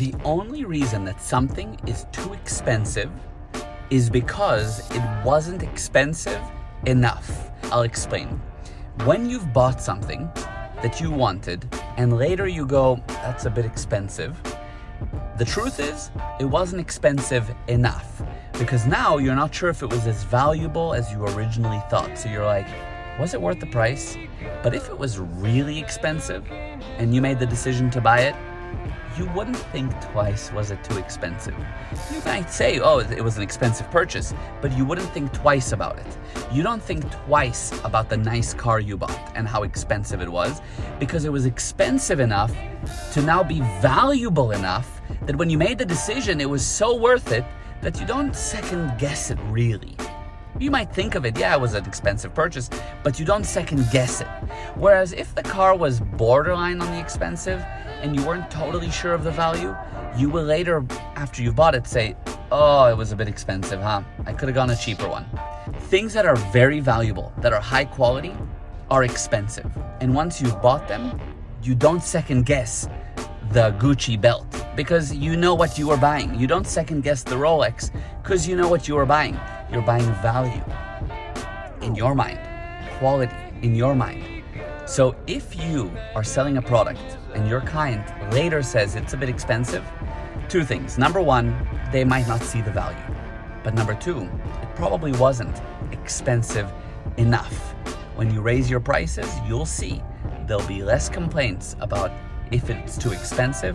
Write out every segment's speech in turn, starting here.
The only reason that something is too expensive is because it wasn't expensive enough. I'll explain. When you've bought something that you wanted and later you go, that's a bit expensive, the truth is it wasn't expensive enough, because now you're not sure if it was as valuable as you originally thought. So you're like, was it worth the price? But if it was really expensive and you made the decision to buy it, you wouldn't think twice, was it too expensive? You might say, oh, it was an expensive purchase, but you wouldn't think twice about it. You don't think twice about the nice car you bought and how expensive it was, because it was expensive enough to now be valuable enough that when you made the decision, it was so worth it that you don't second guess it really. You might think of it, yeah, it was an expensive purchase, but you don't second guess it. Whereas if the car was borderline on the expensive and you weren't totally sure of the value, you will later, after you've bought it, say, oh, it was a bit expensive, huh? I could have gone a cheaper one. Things that are very valuable, that are high quality, are expensive. And once you've bought them, you don't second guess the Gucci belt because you know what you are buying. You don't second guess the Rolex because you know what you are buying. You're buying value in your mind, quality in your mind. So if you are selling a product and your client later says it's a bit expensive, two things. Number one, they might not see the value. But number two, it probably wasn't expensive enough. When you raise your prices, you'll see there'll be less complaints about if it's too expensive,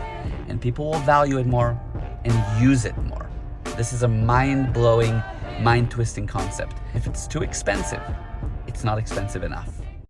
and people will value it more and use it more. This is a mind-blowing, mind-twisting concept. If it's too expensive, it's not expensive enough.